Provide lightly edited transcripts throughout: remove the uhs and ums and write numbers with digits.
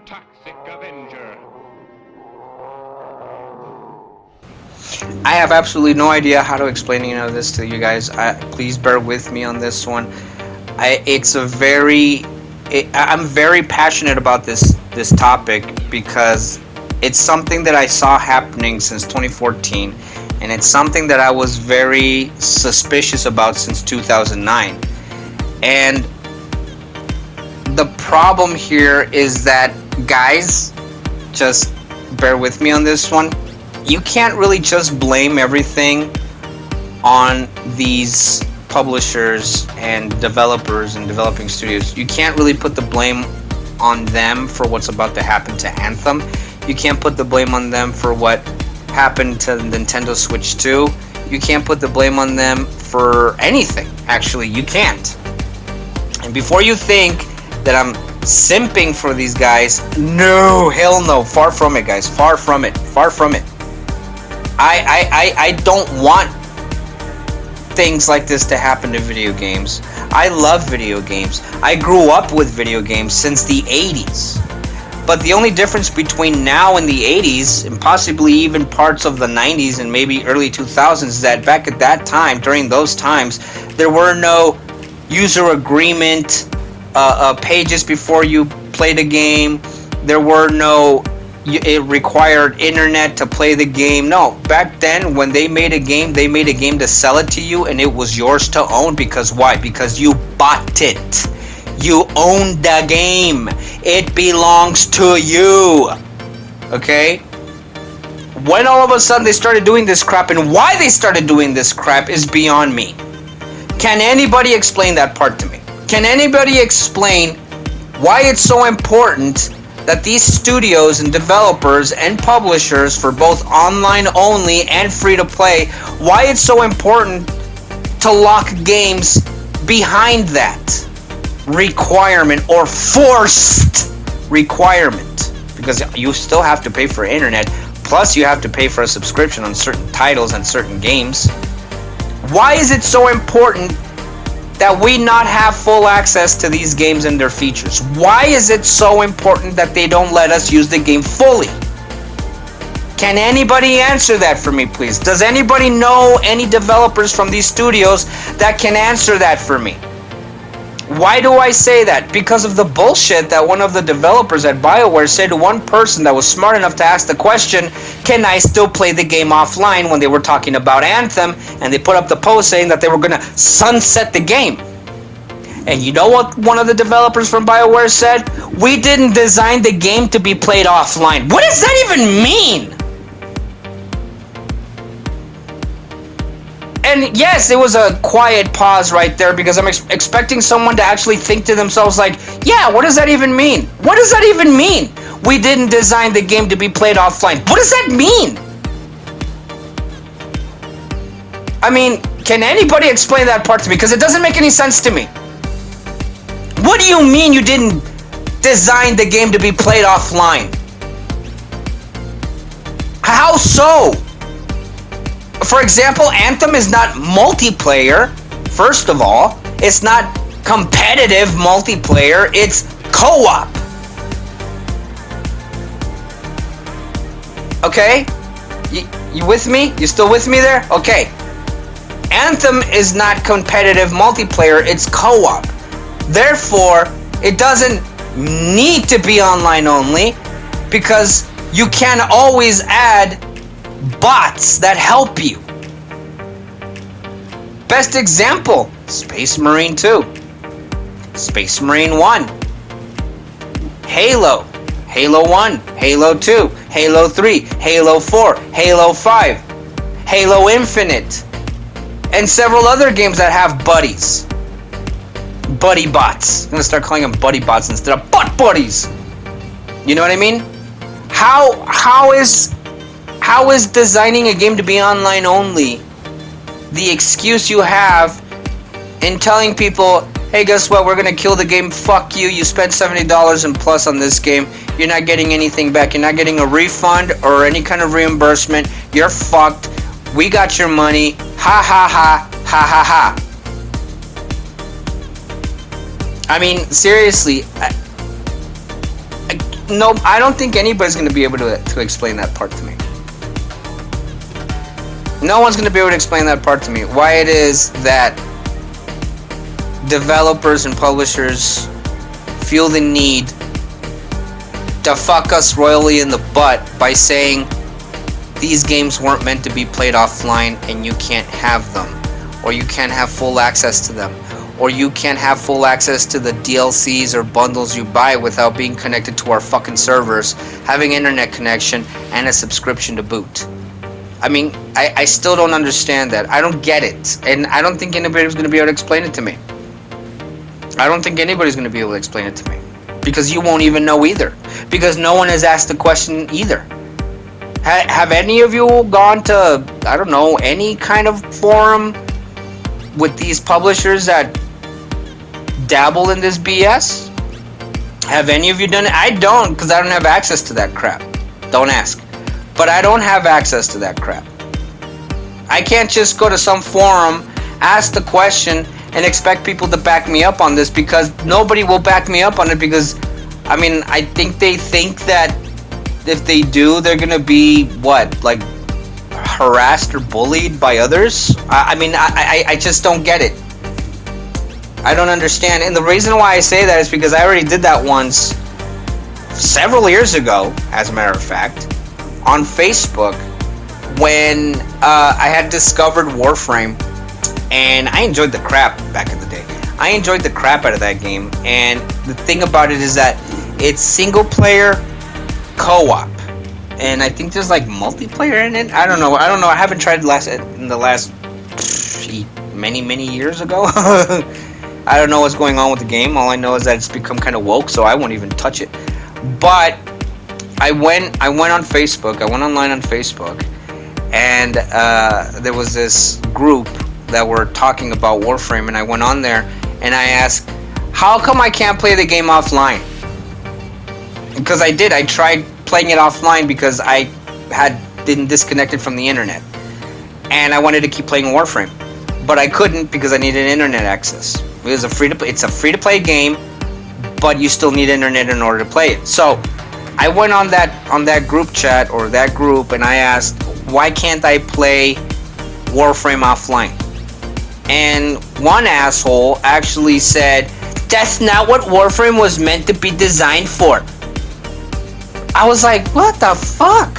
toxic Avenger. I have absolutely no idea how to explain any of this to you guys. Please bear with me on this one. I'm very passionate about this topic because it's something that I saw happening since 2014, and it's something that I was very suspicious about since 2009. And the problem here is that, guys, just bear with me on this one. You can't really just blame everything on these publishers and developers and developing studios. You can't really put the blame on them for what's about to happen to Anthem. You can't put the blame on them for what happened to Nintendo Switch 2. You can't put the blame on them for anything. Actually, you can't. And before you think that I'm simping for these guys, no, hell no, far from it, guys, far from it. I don't want things like this to happen to video games. I love video games. I grew up with video games since the 80s. But the only difference between now and the 80s, and possibly even parts of the 90s and maybe early 2000s, is that back at that time, during those times, there were no user agreement pages before you played a game. There were no, it required internet to play the game. No, back then when they made a game to sell it to you, and it was yours to own. Because why? Because you bought it. You owned the game. It belongs to you. Okay? When all of a sudden they started doing this crap, and why they started doing this crap is beyond me. Can anybody explain that part to me? Can anybody explain why it's so important that these studios and developers and publishers for both online only and free to play, why it's so important to lock games behind that requirement or forced requirement? Because you still have to pay for internet, plus you have to pay for a subscription on certain titles and certain games. Why is it so important that we not have full access to these games and their features? Why is it so important that they don't let us use the game fully? Can anybody answer that for me, please? Does anybody know any developers from these studios that can answer that for me? Why do I say that? Because of the bullshit that one of the developers at BioWare said to one person that was smart enough to ask the question, can I still play the game offline, when they were talking about Anthem, and they put up the post saying that they were going to sunset the game. And you know what one of the developers from BioWare said? We didn't design the game to be played offline. What does that even mean? And yes, it was a quiet pause right there, because I'm expecting someone to actually think to themselves like, yeah, what does that even mean? What does that even mean? We didn't design the game to be played offline. What does that mean? I mean, can anybody explain that part to me? Because it doesn't make any sense to me. What do you mean you didn't design the game to be played offline? How so? For example, Anthem is not multiplayer, first of all. It's not competitive multiplayer, it's co-op. Okay? You with me? You still with me there? Okay. Anthem is not competitive multiplayer, it's co-op. Therefore, it doesn't need to be online only, because you can always add bots that help you. Best example, Space Marine 2, Space Marine 1, Halo, Halo 1, Halo 2, Halo 3, Halo 4, Halo 5, Halo Infinite, and several other games that have buddies. Buddy bots. I'm gonna start calling them buddy bots instead of butt buddies. You know what I mean? How is designing a game to be online only the excuse you have in telling people, hey, guess what, we're gonna kill the game, fuck you, you spent $70 and plus on this game, you're not getting anything back, you're not getting a refund or any kind of reimbursement, you're fucked, we got your money, ha ha ha, ha ha ha. I mean, seriously, No, I don't think anybody's going to be able to explain that part to me. No one's going to be able to explain that part to me. Why it is that developers and publishers feel the need to fuck us royally in the butt by saying these games weren't meant to be played offline and you can't have them, or you can't have full access to them, or you can't have full access to the DLCs or bundles you buy without being connected to our fucking servers, having internet connection, and a subscription to boot. I mean, I still don't understand that. I don't get it. And I don't think anybody's going to be able to explain it to me. I don't think anybody's going to be able to explain it to me. Because you won't even know either. Because no one has asked the question either. Have any of you gone to, I don't know, any kind of forum with these publishers that dabble in this BS? Have any of you done it? I don't, because I don't have access to that crap. Don't ask. But I don't have access to that crap. I can't just go to some forum, ask the question, and expect people to back me up on this, because nobody will back me up on it, because, I mean, I think they think that if they do, they're gonna be, what, like, harassed or bullied by others? I just don't get it. I don't understand. And the reason why I say that is because I already did that once, several years ago, as a matter of fact, on Facebook, when I had discovered Warframe, and I enjoyed the crap back in the day. I enjoyed the crap out of that game, and the thing about it is that it's single player co-op, and I think there's like multiplayer in it. I don't know. I haven't tried in the last many years ago. I don't know what's going on with the game. All I know is that it's become kind of woke, so I won't even touch it. But I went on Facebook. I went online on Facebook, and there was this group that were talking about Warframe, and I went on there and I asked, how come I can't play the game offline? Because I did. I tried playing it offline because I had been disconnected from the internet, and I wanted to keep playing Warframe, but I couldn't because I needed internet access. It's a free to play game, but you still need internet in order to play it. So I went on that group chat or that group, and I asked, why can't I play Warframe offline? And one asshole actually said, that's not what Warframe was meant to be designed for. I was like, what the fuck?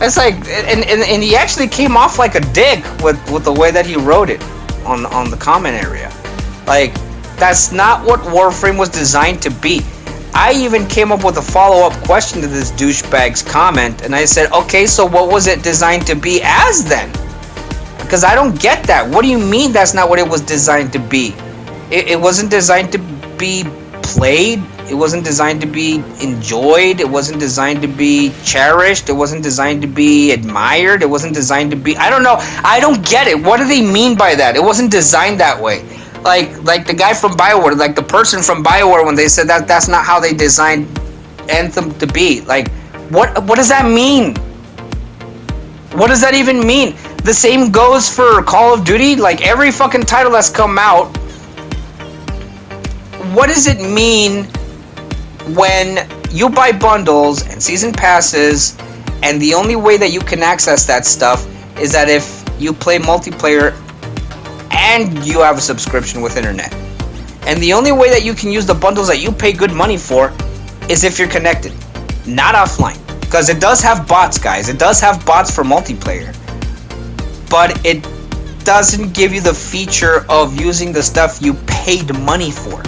It's like, and he actually came off like a dick with the way that he wrote it on the comment area. Like, that's not what Warframe was designed to be. I even came up with a follow-up question to this douchebag's comment, and I said, okay, so what was it designed to be as then? Because I don't get that. What do you mean that's not what it was designed to be? It wasn't designed to be played. It wasn't designed to be enjoyed. It wasn't designed to be cherished. It wasn't designed to be admired. It wasn't designed to be... I don't know. I don't get it. What do they mean by that? It wasn't designed that way. Like the guy from BioWare, like the person from BioWare, when they said that that's not how they designed Anthem to be. Like, what does that mean? What does that even mean? The same goes for Call of Duty. Like, every fucking title that's come out, what does it mean when you buy bundles and season passes, and the only way that you can access that stuff is that if you play multiplayer and you have a subscription with internet? And the only way that you can use the bundles that you pay good money for is if you're connected, not offline. Because it does have bots, guys. It does have bots for multiplayer. But it doesn't give you the feature of using the stuff you paid money for.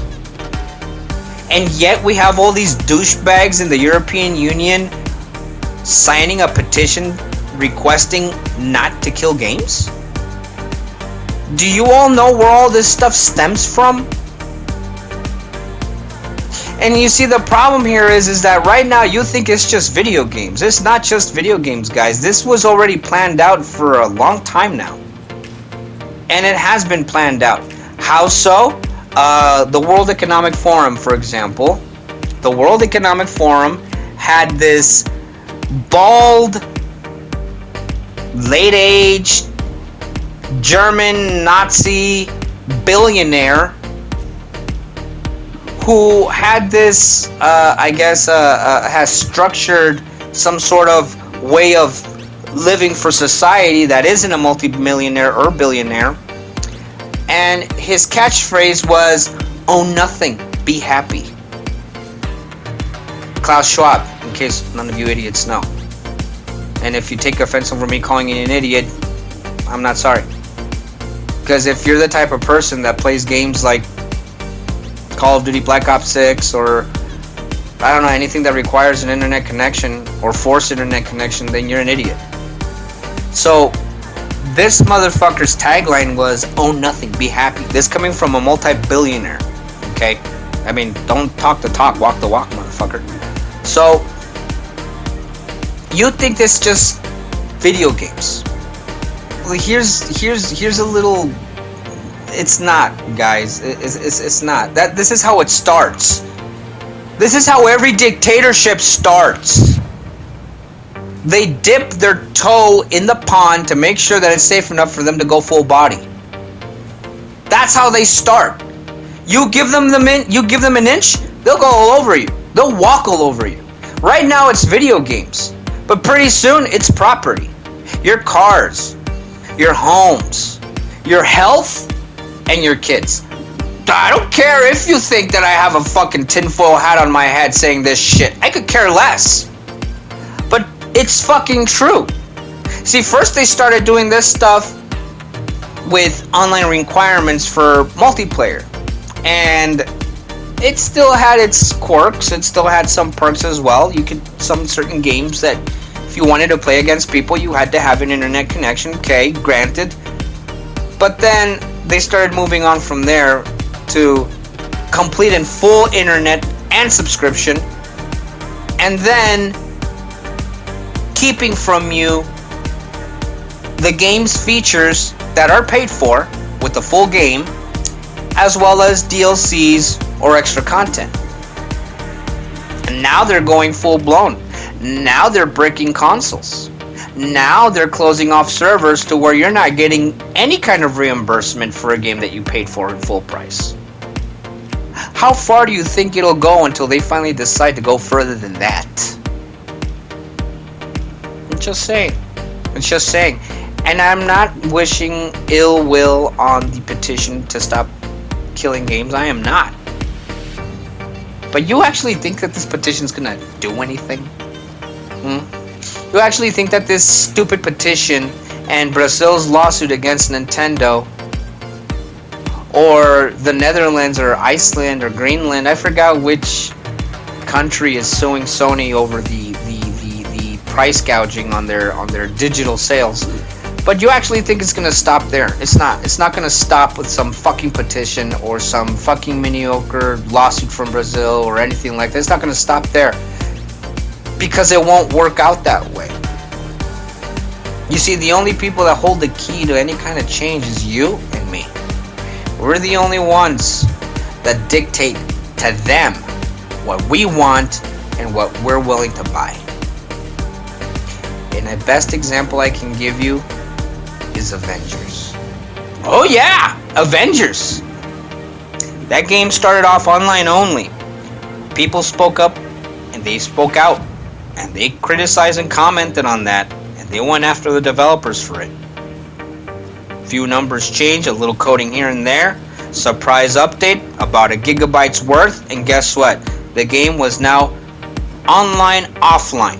And yet we have all these douchebags in the European Union signing a petition requesting not to kill games? Do you all know where all this stuff stems from? And you see, the problem here is that right now you think it's just video games. It's not just video games, guys. This was already planned out for a long time now. And it has been planned out. How so? The World Economic Forum, for example. The World Economic Forum had this bald, late-age, German Nazi billionaire who had this, I guess, has structured some sort of way of living for society that isn't a multi-millionaire or billionaire. And his catchphrase was, own nothing, be happy. Klaus Schwab, in case none of you idiots know. And if you take offense over me calling you an idiot, I'm not sorry. Because if you're the type of person that plays games like Call of Duty Black Ops 6 or, I don't know, anything that requires an internet connection or forced internet connection, then you're an idiot. So, this motherfucker's tagline was, own nothing, be happy. This coming from a multi-billionaire, okay? I mean, don't talk the talk, walk the walk, motherfucker. So, you think this just video games. Well, here's a little... It's not, guys. It's not. This is how it starts. This is how every dictatorship starts. They dip their toe in the pond to make sure that it's safe enough for them to go full body. That's how they start. You give them an inch, they'll go all over you. They'll walk all over you. Right now it's video games, but pretty soon it's property. Your cars, your homes, your health, and your kids. I don't care if you think that I have a fucking tinfoil hat on my head saying this shit. I could care less. But it's fucking true. See, first they started doing this stuff with online requirements for multiplayer. And it still had its quirks. It still had some perks as well. Some certain games that if you wanted to play against people, you had to have an internet connection. Okay, granted. But then they started moving on from there to complete and full internet and subscription, and then keeping from you the game's features that are paid for with the full game, as well as DLCs or extra content. And now they're going full blown. Now they're breaking consoles. Now they're closing off servers to where you're not getting any kind of reimbursement for a game that you paid for in full price. How far do you think it'll go until they finally decide to go further than that? I'm just saying. And I'm not wishing ill will on the petition to stop killing games. I am not. But you actually think that this petition's gonna do anything? You actually think that this stupid petition and Brazil's lawsuit against Nintendo, or the Netherlands or Iceland or Greenland, I forgot which country is suing Sony over the price gouging on their digital sales, but you actually think it's gonna stop there? It's not. It's not gonna stop with some fucking petition or some fucking mediocre lawsuit from Brazil or anything like that. It's not gonna stop there. Because it won't work out that way. You see, the only people that hold the key to any kind of change is you and me. We're the only ones that dictate to them what we want and what we're willing to buy. And the best example I can give you is Avengers. Oh yeah, Avengers. That game started off online only. People spoke up and they spoke out. And they criticized and commented on that, and they went after the developers for it. Few numbers change, a little coding here and there, surprise update, about a gigabyte's worth, and guess what? The game was now online, offline.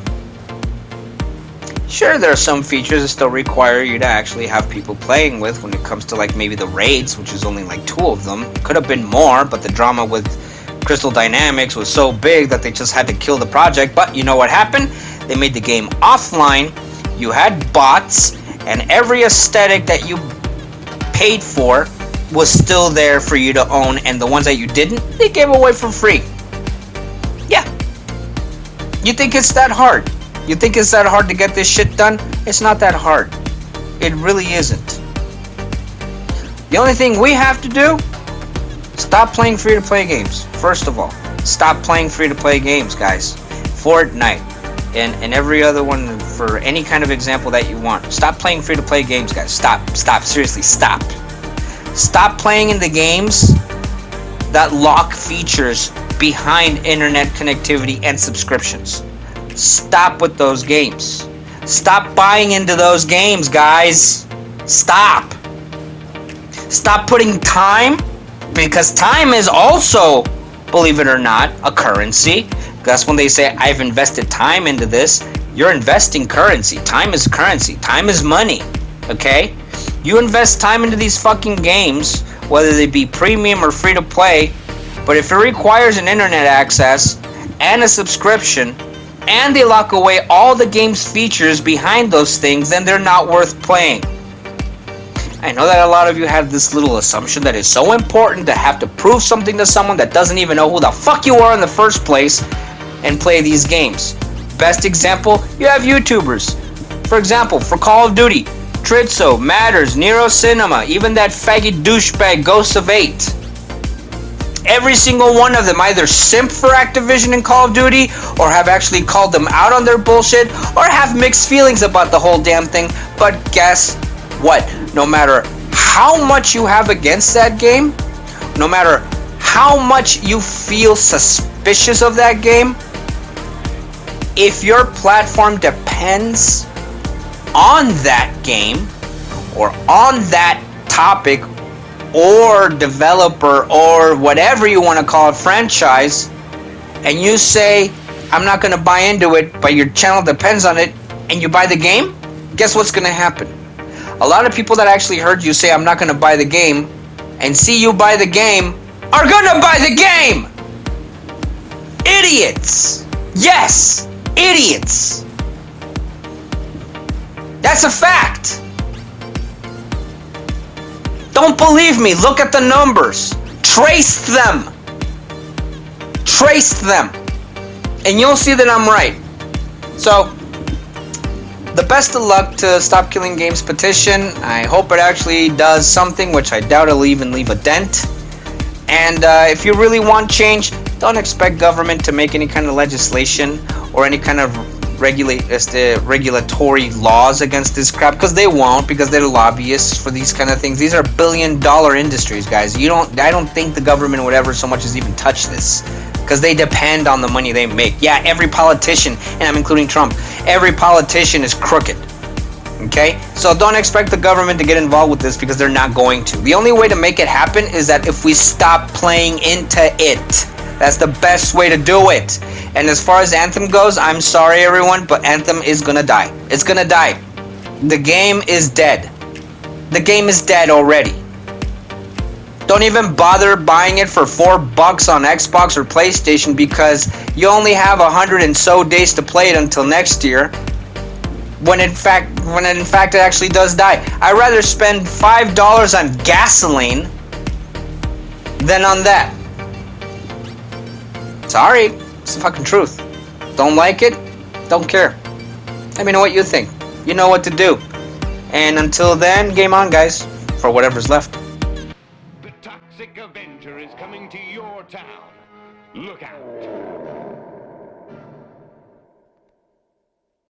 Sure, there are some features that still require you to actually have people playing with when it comes to like maybe the raids, which is only like 2 of them. Could have been more, but the drama with Crystal Dynamics was so big that they just had to kill the project. But you know what happened? They made the game offline. You had bots, and every aesthetic that you paid for was still there for you to own, and the ones that you didn't, they gave away for free. Yeah. You think it's that hard? You think it's that hard to get this shit done? It's not that hard. It really isn't. The only thing we have to do, stop playing free-to-play games. First of all, stop playing free-to-play games, guys. Fortnite and every other one, for any kind of example that you want. Stop playing free-to-play games, guys. Stop. Seriously, stop. Stop playing in the games that lock features behind internet connectivity and subscriptions. Stop with those games. Stop buying into those games, guys. Stop. Stop putting time, because time is also, believe it or not, a currency. That's when they say, I've invested time into this. You're investing currency. Time is currency. Time is money. Okay? You invest time into these fucking games, whether they be premium or free to play, but if it requires an internet access and a subscription, and they lock away all the game's features behind those things, then they're not worth playing. I know that a lot of you have this little assumption that it's so important to have to prove something to someone that doesn't even know who the fuck you are in the first place and play these games. Best example, you have YouTubers. For example, for Call of Duty, Tritso, Matters, Nero Cinema, even that faggot douchebag Ghosts of 8. Every single one of them either simp for Activision and Call of Duty, or have actually called them out on their bullshit, or have mixed feelings about the whole damn thing. But guess what? No matter how much you have against that game, no matter how much you feel suspicious of that game, if your platform depends on that game, or on that topic, or developer, or whatever you want to call it, franchise, and you say, I'm not going to buy into it, but your channel depends on it, and you buy the game, guess what's going to happen? A lot of people that actually heard you say, I'm not going to buy the game, and see you buy the game, are going to buy the game! Idiots! Yes! Idiots! That's a fact! Don't believe me, look at the numbers. Trace them. Trace them. And you'll see that I'm right. So, the best of luck to Stop Killing Games petition. I hope it actually does something, which I doubt it'll even leave a dent. And if you really want change, don't expect government to make any kind of legislation or any kind of regulatory laws against this crap, because they won't, because they're lobbyists for these kind of things. These are billion-dollar industries, guys. I don't think the government would ever so much as even touch this, because they depend on the money they make. Yeah, every politician, and I'm including Trump, every politician is crooked. Okay? So don't expect the government to get involved with this, because they're not going to. The only way to make it happen is that if we stop playing into it. That's the best way to do it. And as far as Anthem goes, I'm sorry everyone, but Anthem is gonna die. It's gonna die. The game is dead. The game is dead already. Don't even bother buying it for $4 on Xbox or PlayStation, because you only have 100 and so days to play it until next year. When in fact it actually does die. I'd rather spend $5 on gasoline than on that. Sorry, it's the fucking truth. Don't like it? Don't care. Let me know what you think. You know what to do. And until then, game on, guys. For whatever's left. The Toxic Avenger is coming to your town. Look out.